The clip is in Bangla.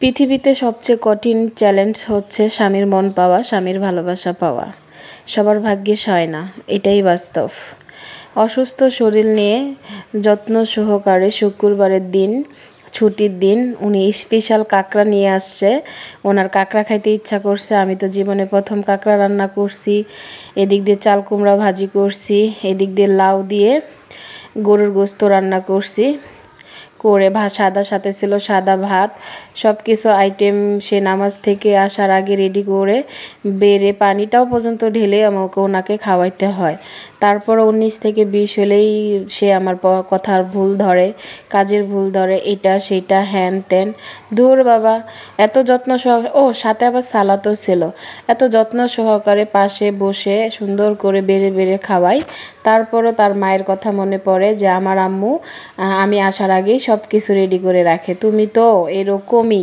পৃথিবীতে সবচেয়ে কঠিন চ্যালেঞ্জ হচ্ছে স্বামীর মন পাওয়া, স্বামীর ভালোবাসা পাওয়া। সবার ভাগ্যিস হয় না, এটাই বাস্তব। অসুস্থ শরীর নিয়ে যত্ন সহকারে শুক্রবারের দিন, ছুটির দিন, উনি স্পেশাল কাঁকড়া নিয়ে আসছে। ওনার কাঁকড়া খাইতে ইচ্ছা করছে। আমি তো জীবনে প্রথম কাঁকড়া রান্না করছি। এদিক দিয়ে চাল কুমড়া ভাজি করছি, এদিক দিয়ে লাউ দিয়ে গরুর গোস্ত রান্না করছি। করে সাদা সাথে ছিল সাদা ভাত, সব কিছু আইটেম সে নামাজ থেকে আসার আগে রেডি করে বেড়ে পানিটাও পর্যন্ত ঢেলে আমাকে ওনাকে খাওয়াইতে হয়। তারপর 19 থেকে 20 হলেই সে আমার কথার ভুল ধরে, কাজের ভুল ধরে, এটা সেটা হ্যান ত্যান। ধুর বাবা, এত যত্ন সহকারে, ও সাথে আবার সালাদও ছিল, এত যত্ন সহকারে পাশে বসে সুন্দর করে বেড়ে বেড়ে খাওয়াই। তারপরও তার মায়ের কথা মনে পড়ে যে আমার আম্মু আমি আসার আগেই সব কিছু রেডি করে রাখে। তুমি তো এরকমই।